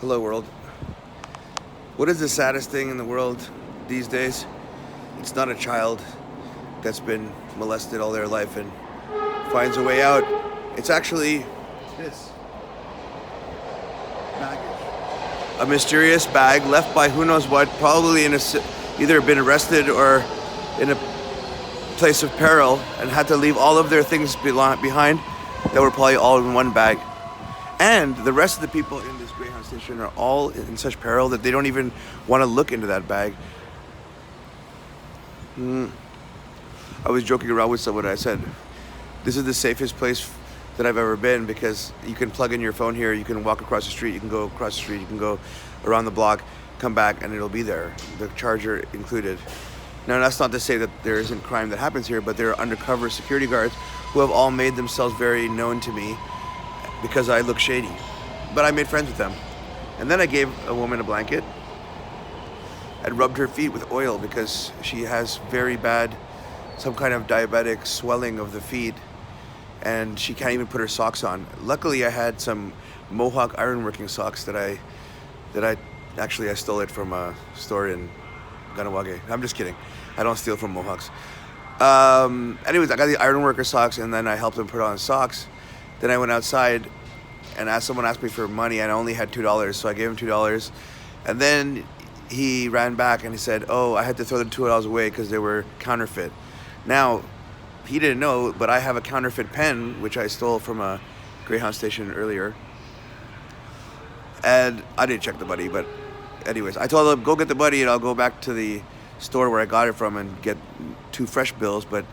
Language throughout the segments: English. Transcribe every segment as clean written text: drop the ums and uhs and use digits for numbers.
Hello, world. What is the saddest thing in the world these days? It's not a child that's been molested all their life and finds a way out. It's actually this baggage. A mysterious bag left by who knows what, probably either been arrested or in a place of peril and had to leave all of their things behind that were probably all in one bag. And the rest of the people in this Greyhound station are all in such peril that they don't even want to look into that bag. I was joking around with someone. I said, this is the safest place that I've ever been because you can plug in your phone here, you can walk across the street, you can go across the street, you can go around the block, come back, and it'll be there, the charger included. Now, that's not to say that there isn't crime that happens here, but there are undercover security guards who have all made themselves very known to me because I look shady. But I made friends with them. And then I gave a woman a blanket and rubbed her feet with oil because she has very bad, some kind of diabetic swelling of the feet, and she can't even put her socks on. Luckily, I had some Mohawk ironworking socks that I stole it from a store in Ganawage. I'm just kidding. I don't steal from Mohawks. Anyways, I got the ironworker socks, and then I helped him put on socks. Then I went outside and someone asked me for money, and I only had $2, so I gave him $2. And then he ran back and he said, oh, I had to throw the $2 away because they were counterfeit. Now, he didn't know, but I have a counterfeit pen, which I stole from a Greyhound station earlier. And I didn't check the buddy, but anyways, I told him, go get the buddy and I'll go back to the store where I got it from and get 2 fresh bills. But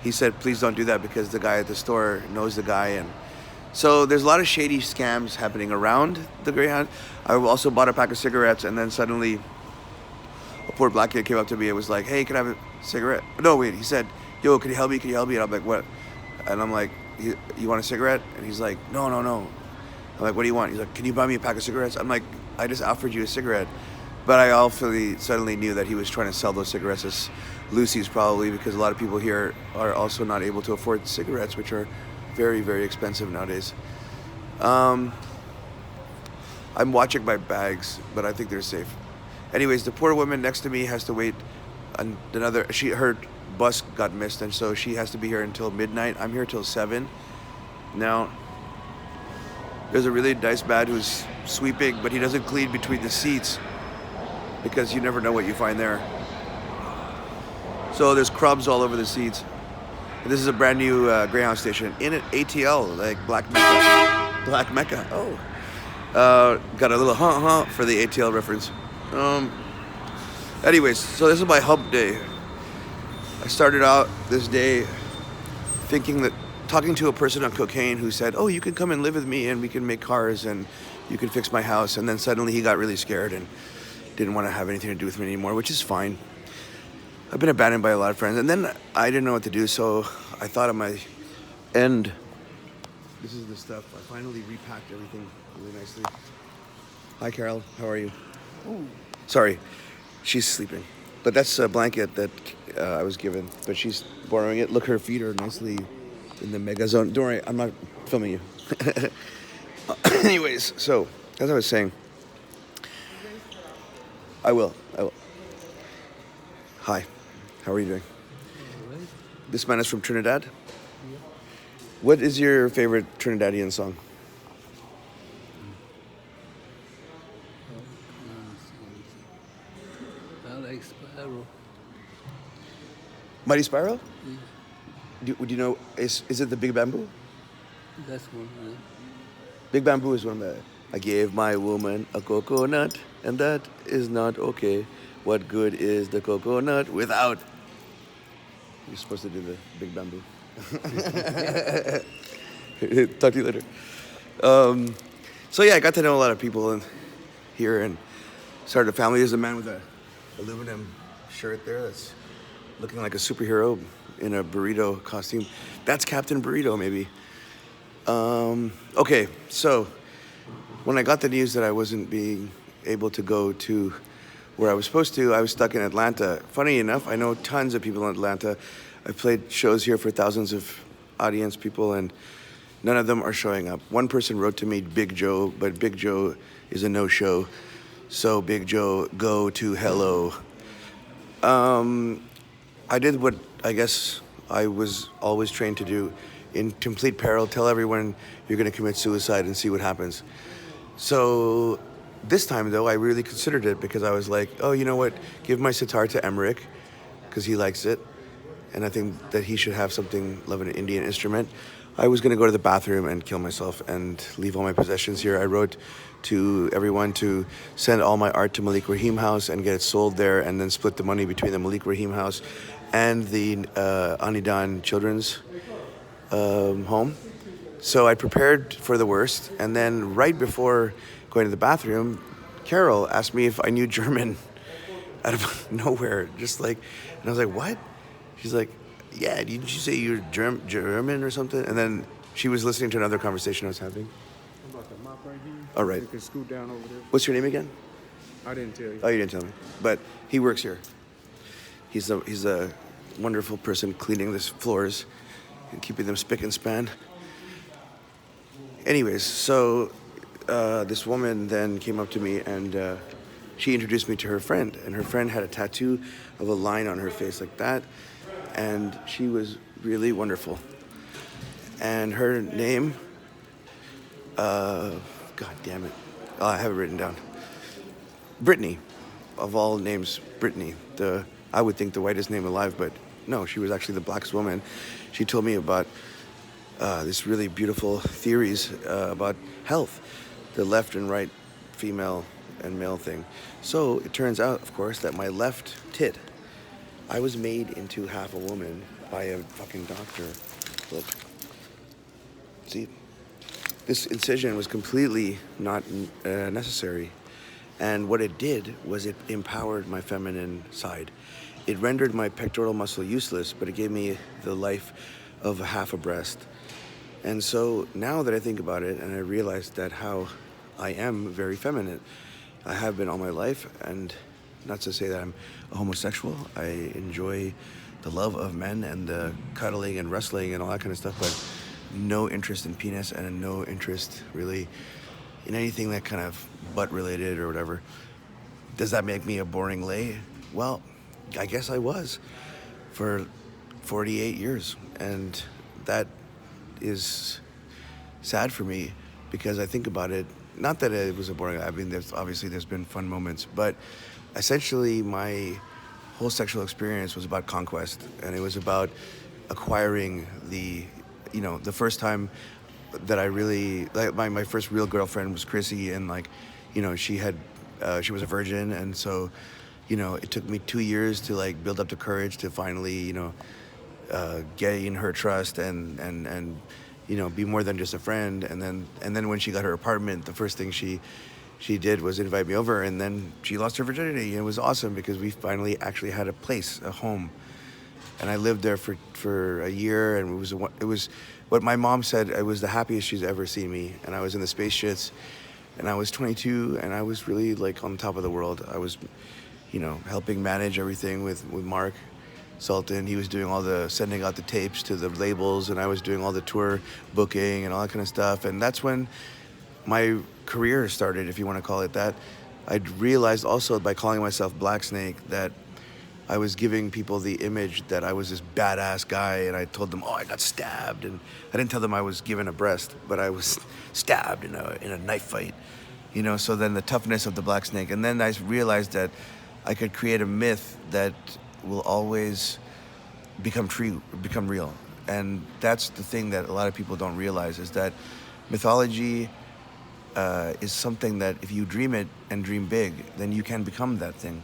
he said, please don't do that because the guy at the store knows the guy. And so there's a lot of shady scams happening around the Greyhound. I also bought a pack of cigarettes, and then suddenly a poor black kid came up to me and was like, hey, can I have a cigarette? No, wait, he said, yo, can you help me? Can you help me? And I'm like, what? And I'm like, you want a cigarette? And he's like, no. I'm like, what do you want? He's like, can you buy me a pack of cigarettes? I'm like, I just offered you a cigarette. But I also suddenly knew that he was trying to sell those cigarettes as Lucy's, probably because a lot of people here are also not able to afford cigarettes, which are very, very expensive nowadays. I'm watching my bags, but I think they're safe. Anyways, the poor woman next to me has to wait her bus got missed, and so she has to be here until midnight. I'm here till 7. Now, there's a really nice man who's sweeping, but he doesn't clean between the seats because you never know what you find there. So there's crumbs all over the seats. And this is a brand new Greyhound station in an ATL, like Black Mecca. Oh. Got a little for the ATL reference. Anyways, so this is my hump day. I started out this day talking to a person on cocaine who said, oh, you can come and live with me and we can make cars and you can fix my house. And then suddenly he got really scared and didn't want to have anything to do with me anymore, which is fine. I've been abandoned by a lot of friends. And then I didn't know what to do, so I thought of my end. This is the stuff. I finally repacked everything really nicely. Hi, Carol. How are you? Oh. Sorry. She's sleeping. But that's a blanket that I was given. But she's borrowing it. Look, her feet are nicely in the mega zone. Don't worry, I'm not filming you. Anyways, so, as I was saying, I will. Hi, how are you doing? This man is from Trinidad? Yeah. What is your favorite Trinidadian song? I like Sparrow. Mighty Sparrow? Yeah. Do you know, is it the Big Bamboo? That's one. Yeah. Big Bamboo is one of the... I gave my woman a coconut, and that is not okay. What good is the coconut without? You're supposed to do the Big Bamboo. Talk to you later. So yeah, I got to know a lot of people here and started a family. There's a man with an aluminum shirt there that's looking like a superhero in a burrito costume. That's Captain Burrito, maybe. Okay, so when I got the news that I wasn't being able to go to where I was supposed to, I was stuck in Atlanta. Funny enough, I know tons of people in Atlanta. I've played shows here for thousands of audience people, and none of them are showing up. One person wrote to me, Big Joe, but Big Joe is a no-show. So Big Joe, go to hello. I did what I guess I was always trained to do. In complete peril, tell everyone you're going to commit suicide and see what happens. So this time, though, I really considered it because I was like, oh, you know what? Give my sitar to Emmerich because he likes it. And I think that he should have something of an Indian instrument. I was going to go to the bathroom and kill myself and leave all my possessions here. I wrote to everyone to send all my art to Malik Rahim House and get it sold there and then split the money between the Malik Rahim House and the Anidan Children's home. So I prepared for the worst. And then right before going to the bathroom, Carol asked me if I knew German out of nowhere. Just like, and I was like, what? She's like, yeah, didn't you say you're German or something? And then she was listening to another conversation I was having. I'm about to mop right here. All right. You can scoot down over there. What's your name again? I didn't tell you. Oh, you didn't tell me. But he works here. He's a wonderful person cleaning these floors and keeping them spick and span. Anyways, so this woman then came up to me and she introduced me to her friend. And her friend had a tattoo of a line on her face like that. And she was really wonderful. And her name, God damn it. Oh, I have it written down. Brittany, of all names, Brittany. I would think the whitest name alive, but no, she was actually the blackest woman. She told me about this really beautiful theories about health, the left and right female and male thing. So it turns out, of course, that my left tit, I was made into half a woman by a fucking doctor. Look. See? This incision was completely not necessary. And what it did was it empowered my feminine side. It rendered my pectoral muscle useless, but it gave me the life of a half a breast. And so now that I think about it and I realize that how I am very feminine, I have been all my life, and not to say that I'm a homosexual. I enjoy the love of men and the cuddling and wrestling and all that kind of stuff, but no interest in penis and no interest really in anything that kind of butt related or whatever. Does that make me a boring lay? Well, I guess I was for 48 years, and that is sad for me because I think about it. Not that it was a boring. I mean, there's been fun moments, but essentially my whole sexual experience was about conquest, and it was about acquiring the first time that I really like my first real girlfriend was Chrissy, and she was a virgin, and so it took me 2 years to build up the courage to finally gain her trust and be more than just a friend. And then when she got her apartment, the first thing she did was invite me over, and then she lost her virginity, and it was awesome because we finally actually had a place, a home. And I lived there for a year, and it was what my mom said, it was the happiest she's ever seen me. And I was in the space shits, and I was 22, and I was really on top of the world. I was helping manage everything with Mark Sultan. He was doing sending out the tapes to the labels, and I was doing all the tour booking and all that kind of stuff. And that's when my career started, if you want to call it that. I realized also by calling myself Black Snake that I was giving people the image that I was this badass guy, and I told them, oh, I got stabbed. And I didn't tell them I was given a breast, but I was stabbed in a knife fight. So then the toughness of the Black Snake. And then I realized that I could create a myth that will always become real. And that's the thing that a lot of people don't realize, is that mythology is something that if you dream it and dream big, then you can become that thing.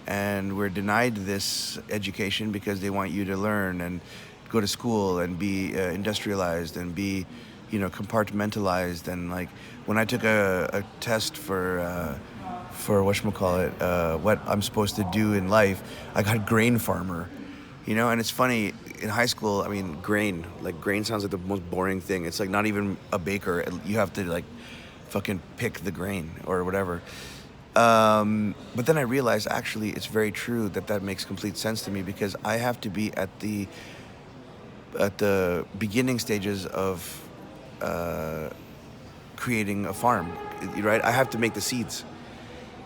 And we're denied this education because they want you to learn and go to school and be industrialized and be, compartmentalized. And when I took a test for what I'm supposed to do in life, I got grain farmer, and it's funny, in high school, I mean, grain sounds like the most boring thing. It's not even a baker. You have to fucking pick the grain or whatever. But then I realized actually it's very true that makes complete sense to me, because I have to be at the beginning stages of creating a farm, right? I have to make the seeds.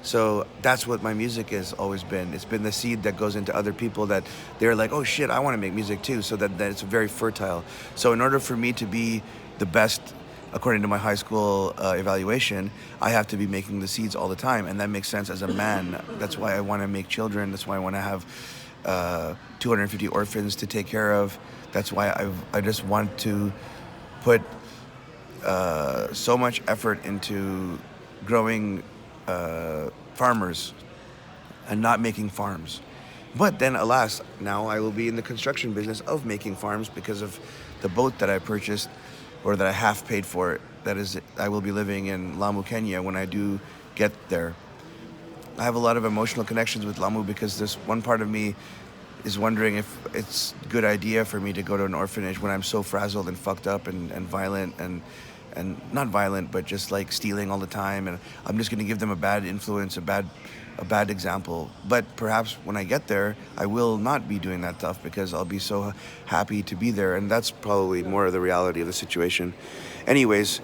So that's what my music has always been. It's been the seed that goes into other people that they're like, oh shit, I want to make music too. So that it's very fertile. So in order for me to be the best, according to my high school evaluation, I have to be making the seeds all the time. And that makes sense as a man. That's why I want to make children. That's why I want to have 250 orphans to take care of. That's why I just want to put so much effort into growing farmers and not making farms. But then, alas, now I will be in the construction business of making farms because of the boat that I purchased, or that I half paid for. That is, I will be living in Lamu, Kenya when I do get there. I have a lot of emotional connections with Lamu because this one part of me is wondering if it's a good idea for me to go to an orphanage when I'm so frazzled and fucked up and violent and not violent, but just like stealing all the time, and I'm just going to give them a bad influence, a bad example. But perhaps when I get there, I will not be doing that stuff because I'll be so happy to be there, and that's probably more of the reality of the situation. Anyways,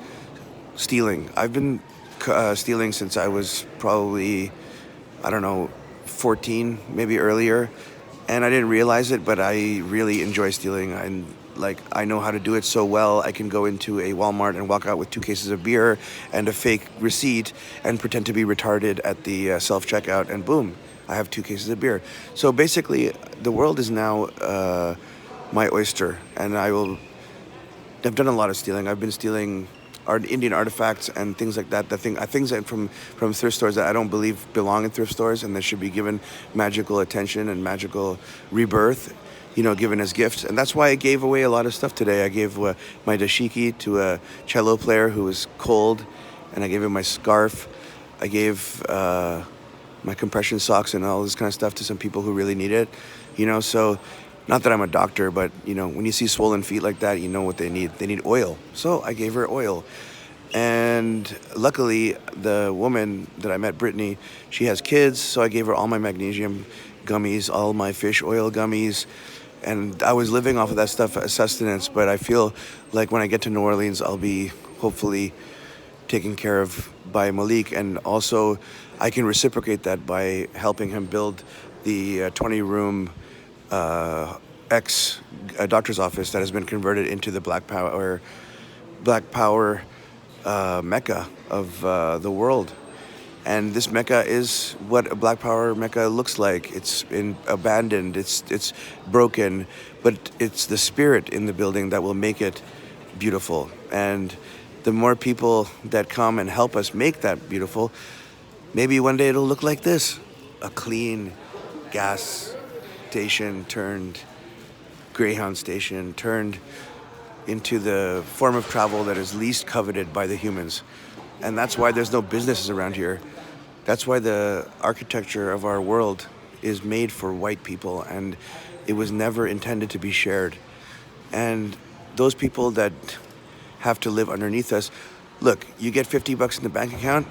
stealing. I've been stealing since I was probably, I don't know, 14, maybe earlier, and I didn't realize it, but I really enjoy stealing. And like, I know how to do it so well. I can go into a Walmart and walk out with 2 cases of beer and a fake receipt and pretend to be retarded at the self-checkout, and boom, I have 2 cases of beer. So basically, the world is now my oyster, and I've done a lot of stealing. I've been stealing Indian artifacts and things like that. Things that from thrift stores that I don't believe belong in thrift stores, and that should be given magical attention and magical rebirth, given as gifts. And that's why I gave away a lot of stuff today. I gave my dashiki to a cello player who was cold, and I gave him my scarf. I gave my compression socks and all this kind of stuff to some people who really need it. So not that I'm a doctor, but when you see swollen feet like that, you know what they need. They need oil. So I gave her oil. And luckily, the woman that I met, Brittany, she has kids, so I gave her all my magnesium gummies, all my fish oil gummies. And I was living off of that stuff as sustenance, but I feel like when I get to New Orleans, I'll be hopefully taken care of by Malik. And also, I can reciprocate that by helping him build the 20-room doctor's office that has been converted into the Black Power mecca of the world. And this mecca is what a Black Power mecca looks like. It's abandoned, it's broken, but it's the spirit in the building that will make it beautiful. And the more people that come and help us make that beautiful, maybe one day it'll look like this: a clean gas station turned Greyhound station, turned into the form of travel that is least coveted by the humans. And that's why there's no businesses around here. That's why the architecture of our world is made for white people, and it was never intended to be shared. And those people that have to live underneath us, look, you get $50 in the bank account.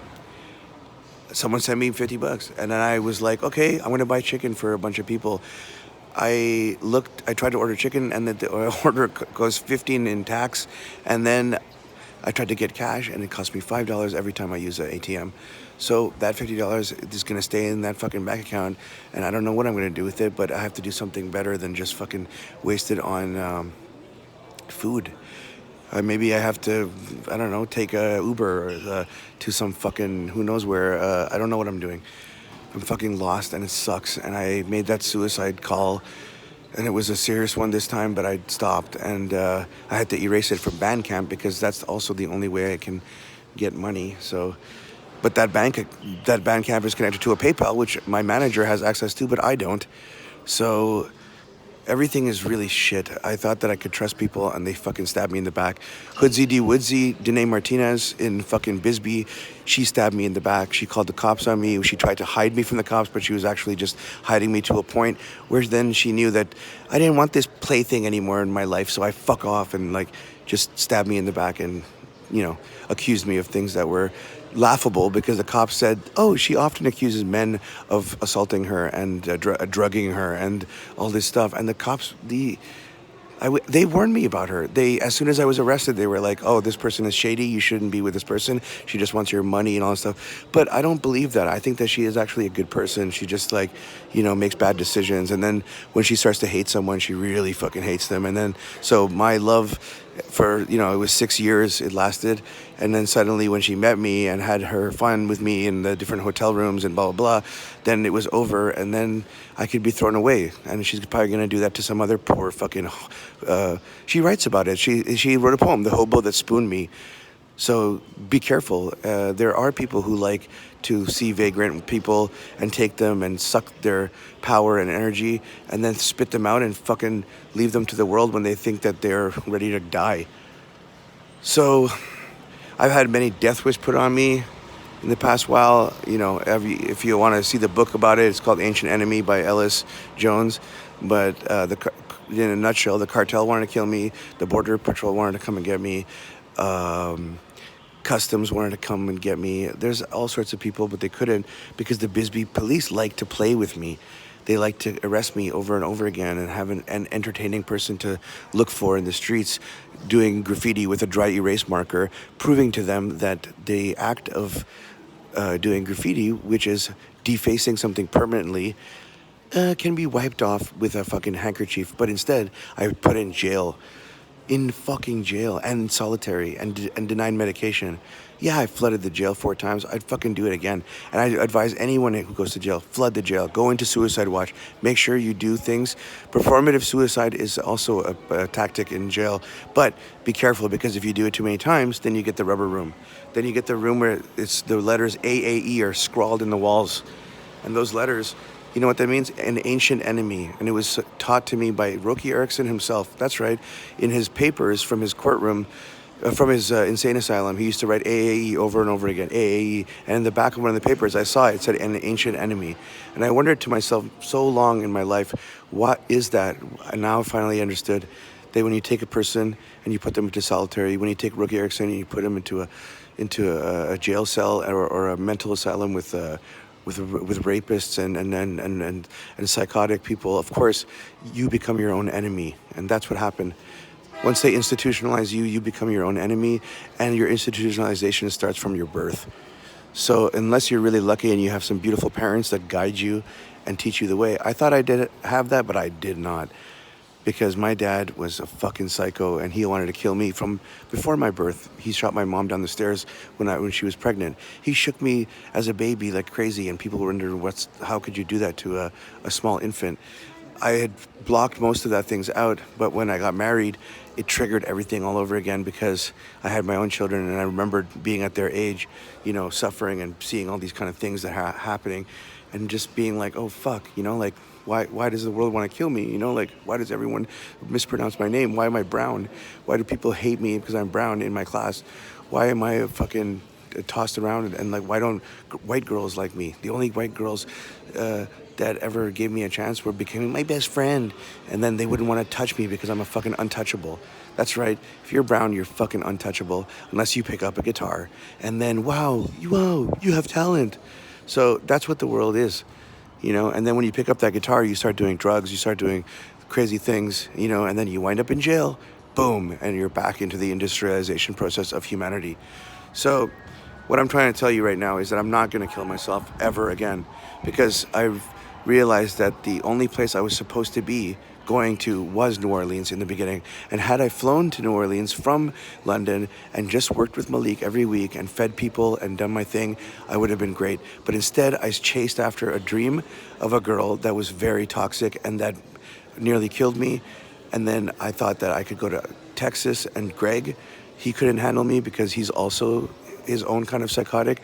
Someone sent me $50, and then I was like, okay, I'm gonna buy chicken for a bunch of people. I tried to order chicken, and the order goes $15 in tax, and then I tried to get cash, and it cost me $5 every time I use an ATM. So that $50 is gonna stay in that fucking bank account, and I don't know what I'm gonna do with it, but I have to do something better than just fucking waste it on food. Maybe I have to, I don't know, take a Uber to some fucking who knows where. I don't know what I'm doing. I'm fucking lost, and it sucks. And I made that suicide call, and it was a serious one this time, but I stopped, and I had to erase it from Bandcamp because that's also the only way I can get money. So, but that Bandcamp is connected to a PayPal, which my manager has access to, but I don't. So everything is really shit. I thought that I could trust people, and they fucking stabbed me in the back. Hoodsy D Woodsy, Danae Martinez in fucking Bisbee, she stabbed me in the back. She called the cops on me. She tried to hide me from the cops, but she was actually just hiding me to a point where then she knew that I didn't want this plaything anymore in my life, so I fuck off and like just stabbed me in the back and, accused me of things that were laughable because the cops said, oh, she often accuses men of assaulting her and drugging her and all this stuff. And the cops, They warned me about her. As soon as I was arrested, they were like, "Oh, this person is shady. You shouldn't be with this person. She just wants your money and all that stuff." But I don't believe that. I think that she is actually a good person. She just like, makes bad decisions. And then when she starts to hate someone, she really fucking hates them. And then so my love for it was 6 years it lasted, and then suddenly when she met me and had her fun with me in the different hotel rooms and blah blah blah, then it was over, and then I could be thrown away, and she's probably gonna do that to some other poor fucking. She writes about it. She wrote a poem, "The Hobo That Spooned Me." So be careful. There are people who like to see vagrant people and take them and suck their power and energy and then spit them out and fucking leave them to the world when they think that they're ready to die. So I've had many death wish put on me in the past while. If you want to see the book about it, it's called Ancient Enemy by Ellis Jones. But in a nutshell, the cartel wanted to kill me. The Border Patrol wanted to come and get me. Customs wanted to come and get me. There's all sorts of people, but they couldn't because the Bisbee police like to play with me. They like to arrest me over and over again and have an entertaining person to look for in the streets doing graffiti with a dry erase marker, proving to them that the act of doing graffiti, which is defacing something permanently, can be wiped off with a fucking handkerchief. But instead, I put in jail. In fucking jail and solitary and denied medication. Yeah, I flooded the jail 4 times. I'd fucking do it again. And I advise anyone who goes to jail, flood the jail. Go into suicide watch. Make sure you do things. Performative suicide is also a tactic in jail. But be careful, because if you do it too many times, then you get the rubber room. Then you get the room where it's the letters AAE are scrawled in the walls. And those letters, you know what that means? An ancient enemy. And it was taught to me by Roky Erickson himself. That's right. In his papers from his courtroom, from his insane asylum, he used to write AAE over and over again, AAE. And in the back of one of the papers, I saw it said an ancient enemy. And I wondered to myself so long in my life, what is that? And now I finally understood that when you take a person and you put them into solitary, when you take Roky Erickson and you put him into a jail cell or a mental asylum with rapists and psychotic people, of course, you become your own enemy. And that's what happened. Once they institutionalize you, you become your own enemy, and your institutionalization starts from your birth. So unless you're really lucky and you have some beautiful parents that guide you and teach you the way, I thought I did have that, but I did not. Because my dad was a fucking psycho, and he wanted to kill me from before my birth. He shot my mom down the stairs when she was pregnant. He shook me as a baby like crazy, and people wondered, how could you do that to a small infant? I had blocked most of that things out, but when I got married, it triggered everything all over again, because I had my own children, and I remembered being at their age, suffering and seeing all these kind of things that are happening, and just being like, oh fuck, like, why does the world want to kill me? Like, why does everyone mispronounce my name? Why am I brown? Why do people hate me because I'm brown in my class? Why am I fucking tossed around? And like, why don't white girls like me? The only white girls that ever gave me a chance were becoming my best friend. And then they wouldn't want to touch me because I'm a fucking untouchable. That's right. If you're brown, you're fucking untouchable unless you pick up a guitar. And then, wow, you have talent. So that's what the world is. And then when you pick up that guitar, you start doing drugs, you start doing crazy things, and then you wind up in jail, boom, and you're back into the industrialization process of humanity. So what I'm trying to tell you right now is that I'm not going to kill myself ever again, because I've realized that the only place I was supposed to be going to was New Orleans in the beginning. And had I flown to New Orleans from London and just worked with Malik every week and fed people and done my thing, I would have been great. But instead, I chased after a dream of a girl that was very toxic and that nearly killed me. And then I thought that I could go to Texas, and Greg, he couldn't handle me because he's also his own kind of psychotic.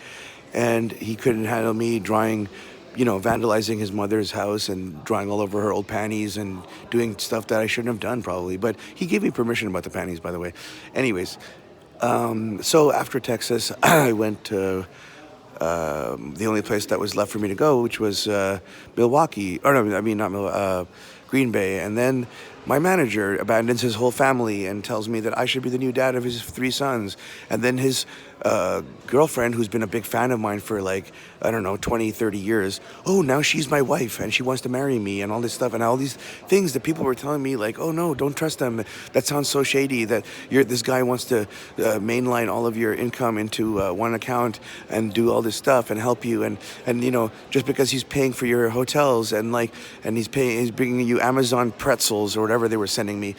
And he couldn't handle me drawing, vandalizing his mother's house and drawing all over her old panties and doing stuff that I shouldn't have done probably. But he gave me permission about the panties, by the way. Anyways, so after Texas, I went to the only place that was left for me to go, which was Milwaukee. Or no, I mean not Milwaukee. Green Bay. And then my manager abandons his whole family and tells me that I should be the new dad of his 3 sons. And then his girlfriend, who's been a big fan of mine for like, I don't know, 20, 30 years, oh, now she's my wife and she wants to marry me and all this stuff. And all these things that people were telling me, like, oh, no, don't trust them. That sounds so shady that this guy wants to mainline all of your income into one account and do all this stuff and help you. And just because he's paying for your hotels and he's bringing you Amazon pretzels or whatever they were sending me.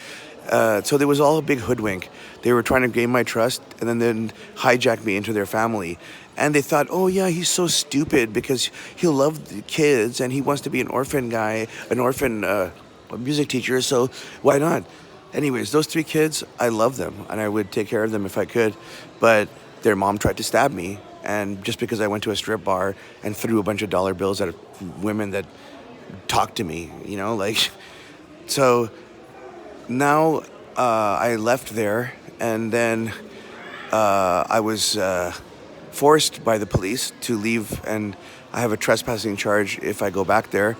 So there was all a big hoodwink. They were trying to gain my trust and then hijack me into their family. And they thought, oh yeah, he's so stupid because he'll love the kids and he wants to be an orphan music teacher, so why not? Anyways, those 3 kids, I love them and I would take care of them if I could. But their mom tried to stab me, and just because I went to a strip bar and threw a bunch of dollar bills at women that talked to me, so now I left there, and then I was forced by the police to leave, and I have a trespassing charge if I go back there,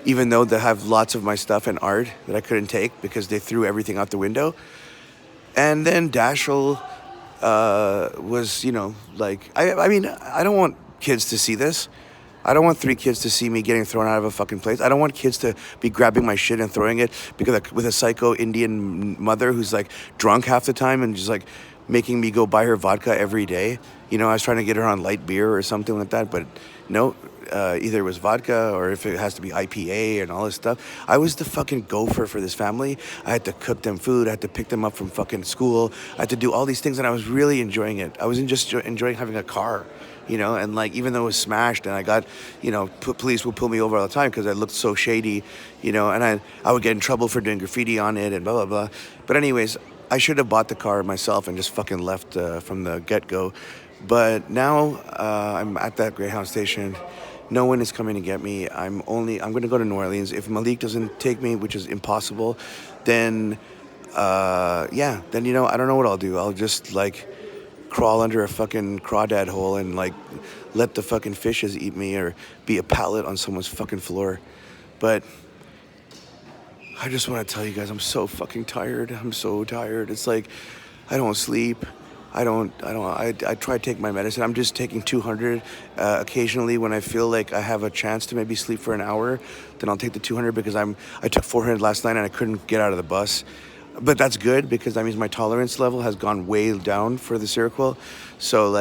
even though they have lots of my stuff and art that I couldn't take because they threw everything out the window. And then Dashiell was, I mean, I don't want kids to see this. I don't want 3 kids to see me getting thrown out of a fucking place. I don't want kids to be grabbing my shit and throwing it because with a psycho Indian mother who's like drunk half the time and just like making me go buy her vodka every day. I was trying to get her on light beer or something like that, but no, either it was vodka or if it has to be IPA and all this stuff. I was the fucking gopher for this family. I had to cook them food. I had to pick them up from fucking school. I had to do all these things, and I was really enjoying it. I wasn't just enjoying having a car. And even though it was smashed and I got, police would pull me over all the time because I looked so shady, and I would get in trouble for doing graffiti on it and blah, blah, blah. But anyways, I should have bought the car myself and just fucking left from the get-go. But now I'm at that Greyhound station. No one is coming to get me. I'm going to go to New Orleans. If Malik doesn't take me, which is impossible, then, I don't know what I'll do. I'll just, crawl under a fucking crawdad hole and let the fucking fishes eat me or be a pallet on someone's fucking floor. But I just want to tell you guys, I'm so fucking tired. I'm so tired. It's like I don't sleep. I try to take my medicine. I'm just taking 200 occasionally when I feel like I have a chance to maybe sleep for an hour. Then I'll take the 200 because I took 400 last night and I couldn't get out of the bus. But that's good because that means my tolerance level has gone way down for the Seroquel. So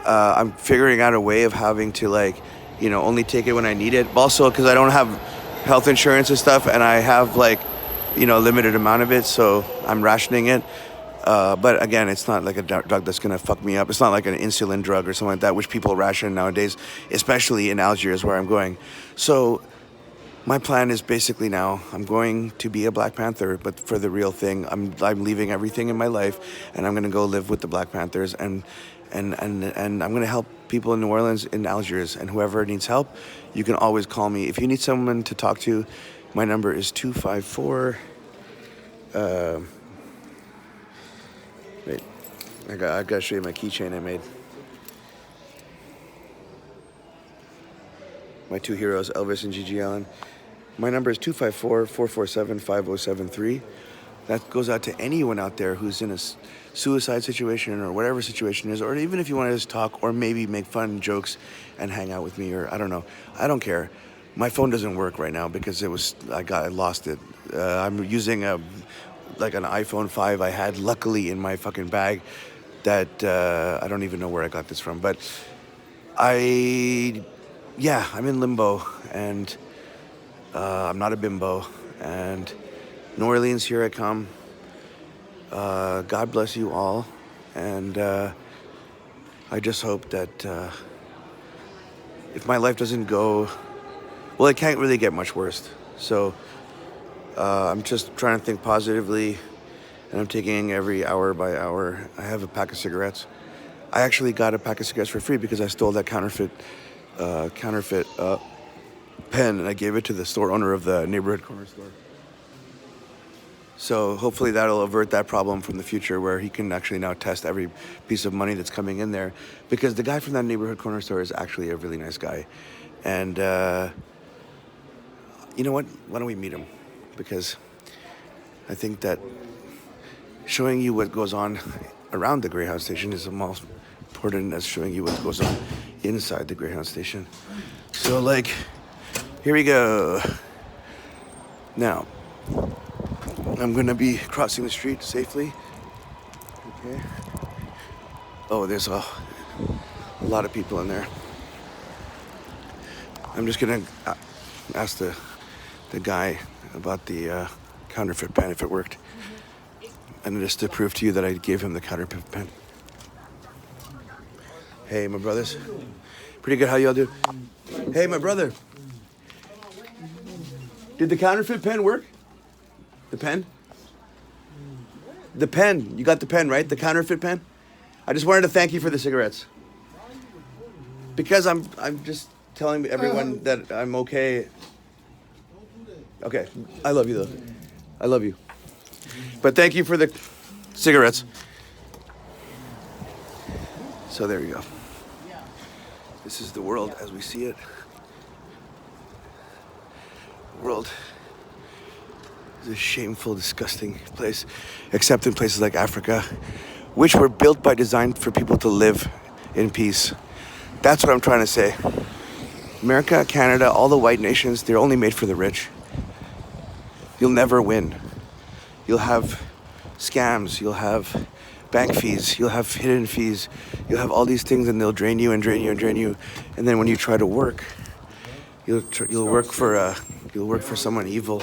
I'm figuring out a way of having to only take it when I need it. Also because I don't have health insurance and stuff, and I have limited amount of it, so I'm rationing it. But again, it's not like a drug that's gonna fuck me up. It's not like an insulin drug or something like that, which people ration nowadays, especially in Algiers where I'm going. So my plan is basically now I'm going to be a Black Panther, but for the real thing. I'm leaving everything in my life, and I'm gonna go live with the Black Panthers, and I'm gonna help people in New Orleans, in Algiers, and whoever needs help, you can always call me. If you need someone to talk to, my number is 254. Wait, I gotta show you my keychain I made. My 2 heroes, Elvis and Gigi Allen. My number is 254-447-5073. That goes out to anyone out there who's in a suicide situation or whatever situation is, or even if you want to just talk or maybe make fun jokes and hang out with me, or I don't know. I don't care. My phone doesn't work right now because I lost it. I'm using an iPhone 5 I had luckily in my fucking bag that I don't even know where I got this from. But I'm in limbo, and I'm not a bimbo, and New Orleans, here I come. God bless you all, and I just hope that if my life doesn't go, well, it can't really get much worse. So I'm just trying to think positively, and I'm taking every hour by hour. I have a pack of cigarettes. I actually got a pack of cigarettes for free because I stole that counterfeit pen, and I gave it to the store owner of the neighborhood corner store. So hopefully that'll avert that problem from the future, where he can actually now test every piece of money that's coming in there, because the guy from that neighborhood corner store is actually a really nice guy. And you know what? Why don't we meet him? because I think that showing you what goes on around the Greyhound station is the most important as showing you what goes on inside the Greyhound station. So, like, here we go. Now, I'm gonna be crossing the street safely. Okay. Oh, there's a lot of people in there. I'm just gonna ask the guy about the counterfeit pen if it worked. And just to prove to you that I gave him the counterfeit pen. Hey, my brothers. Pretty good, how y'all do? Hey, my brother. Did the counterfeit pen work? The pen? The pen. You got the pen, right? The counterfeit pen? I just wanted to thank you for the cigarettes. Because I'm just telling everyone that I'm okay. Okay. I love you, though. I love you. But thank you for the cigarettes. So there you go. This is the world as we see it. The world is a shameful, disgusting place, except in places like Africa, which were built by design for people to live in peace. That's what I'm trying to say. America, Canada, all the white nations, they're only made for the rich. You'll never win. You'll have scams, you'll have bank fees, you'll have hidden fees, you'll have all these things and they'll drain you and drain you and drain you. And then when you try to work, you'll work for someone evil.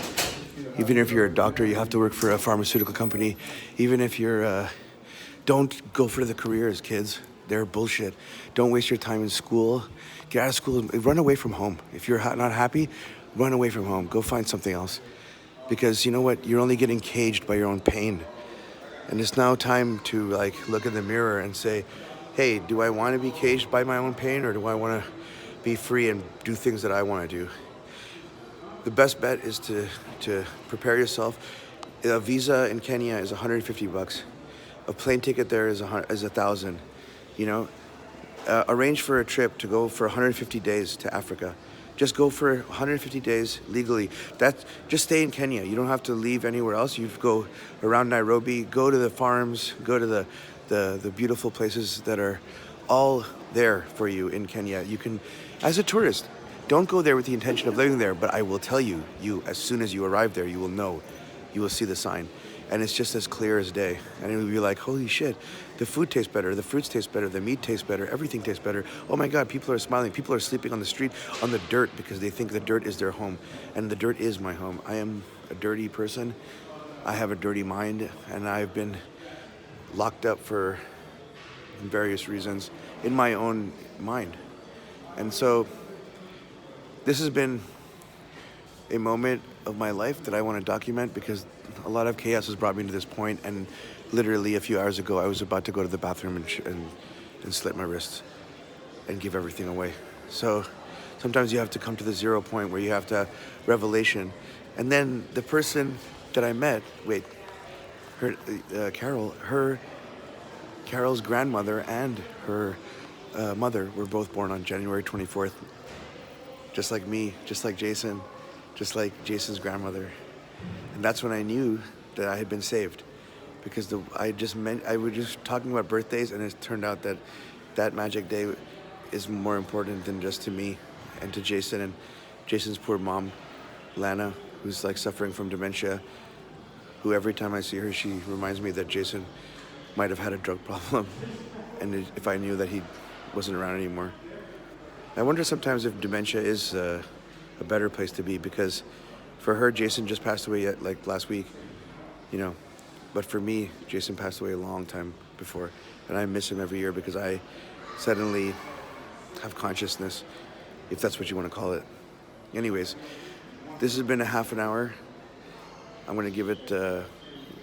Even if you're a doctor, you have to work for a pharmaceutical company. Even if you're, don't go for the careers, kids. They're bullshit. Don't waste your time in school. Get out of school, run away from home. If you're not happy, run away from home. Go find something else. Because you know what? You're only getting caged by your own pain. And it's now time to like look in the mirror and say, hey, do I want to be caged by my own pain or do I want to be free and do things that I want to do? The best bet is to prepare yourself. A visa in Kenya is $150. A plane ticket there is $1,000. You know, arrange for a trip to go for 150 days to Africa. Just go for 150 days legally. Just stay in Kenya. You don't have to leave anywhere else. You go around Nairobi, go to the farms, go to the beautiful places that are all there for you in Kenya. You can, as a tourist, don't go there with the intention of living there, but I will tell you, as soon as you arrive there, you will know, you will see the sign. And it's just as clear as day. And it will be like, holy shit, the food tastes better, the fruits taste better, the meat tastes better, everything tastes better. Oh my God, people are smiling. People are sleeping on the street, on the dirt, because they think the dirt is their home. And the dirt is my home. I am a dirty person. I have a dirty mind, and I've been locked up for various reasons in my own mind. And so this has been a moment of my life that I want to document because a lot of chaos has brought me to this point, and literally a few hours ago I was about to go to the bathroom and slit my wrists and give everything away. So sometimes you have to come to the 0 point where you have to have revelation. And then the person that I met, Carol's grandmother and her mother were both born on January 24th. Just like me, just like Jason, just like Jason's grandmother. And that's when I knew that I had been saved. Because I was just talking about birthdays, and it turned out that that magic day is more important than just to me and to Jason and Jason's poor mom, Lana, who's like suffering from dementia, who every time I see her, she reminds me that Jason might have had a drug problem, and if I knew that he wasn't around anymore. I wonder sometimes if dementia is a better place to be, because for her, Jason just passed away like last week, you know. But for me, Jason passed away a long time before, and I miss him every year because I suddenly have consciousness, if that's what you want to call it. Anyways, this has been a half an hour. I'm going to give it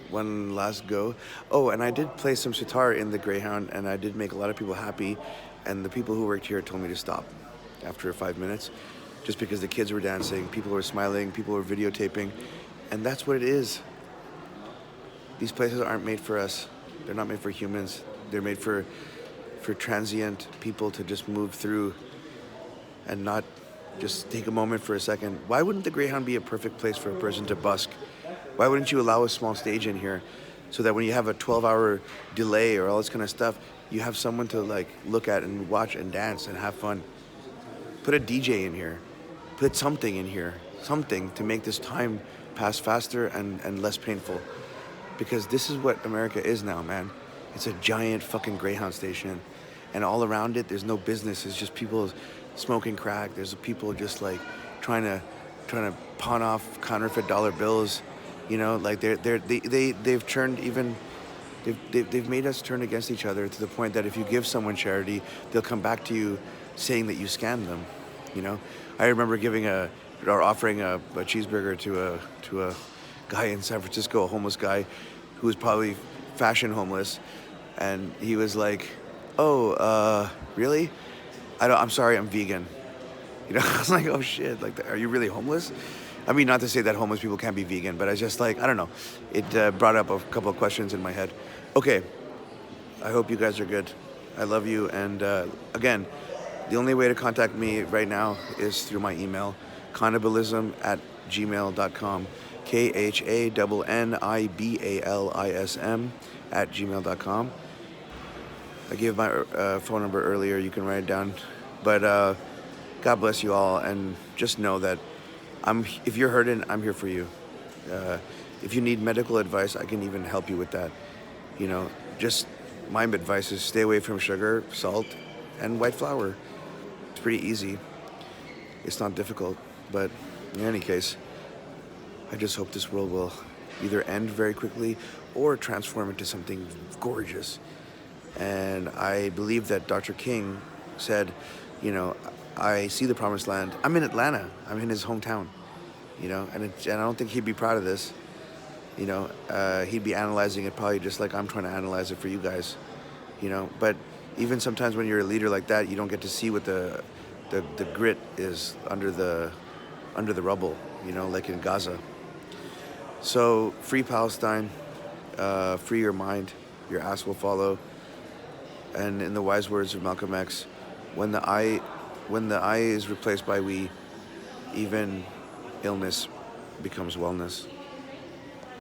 one last go. Oh, and I did play some sitar in the Greyhound, and I did make a lot of people happy, and the people who worked here told me to stop after 5 minutes, just because the kids were dancing, people were smiling, people were videotaping, and that's what it is. These places aren't made for us. They're not made for humans. They're made for transient people to just move through and not just take a moment for a second. Why wouldn't the Greyhound be a perfect place for a person to busk? Why wouldn't you allow a small stage in here so that when you have a 12-hour delay or all this kind of stuff, you have someone to like look at and watch and dance and have fun? Put a DJ in here. Put something in here. Something to make this time pass faster and less painful. Because this is what America is now, man. It's a giant fucking Greyhound station. And all around it, there's no business. It's just people smoking crack. There's people just like trying to pawn off counterfeit dollar bills. You know, like they've turned even they've made us turn against each other to the point that if you give someone charity, they'll come back to you saying that you scammed them. You know, I remember offering a cheeseburger to a guy in San Francisco, a homeless guy who was probably fashion homeless, and he was like, "Oh, really? I'm sorry, I'm vegan." You know, I was like, "Oh shit! Like, are you really homeless?" I mean, not to say that homeless people can't be vegan, but I just like, I don't know. It brought up a couple of questions in my head. Okay, I hope you guys are good. I love you, and again, the only way to contact me right now is through my email, kannibalism@gmail.com. KHANNIBALISM@gmail.com. I gave my phone number earlier. You can write it down. But God bless you all, and just know that if you're hurting, I'm here for you. If you need medical advice, I can even help you with that. You know, just my advice is stay away from sugar, salt, and white flour. It's pretty easy. It's not difficult. But in any case, I just hope this world will either end very quickly or transform into something gorgeous. And I believe that Dr. King said, you know, I see the promised land. I'm in Atlanta. I'm in his hometown, you know, and I don't think he'd be proud of this. You know, he'd be analyzing it probably just like I'm trying to analyze it for you guys, you know. But even sometimes when you're a leader like that, you don't get to see what the grit is under the rubble, you know, like in Gaza. So free Palestine, free your mind, your ass will follow. And in the wise words of Malcolm X, when the I is replaced by we, even illness becomes wellness.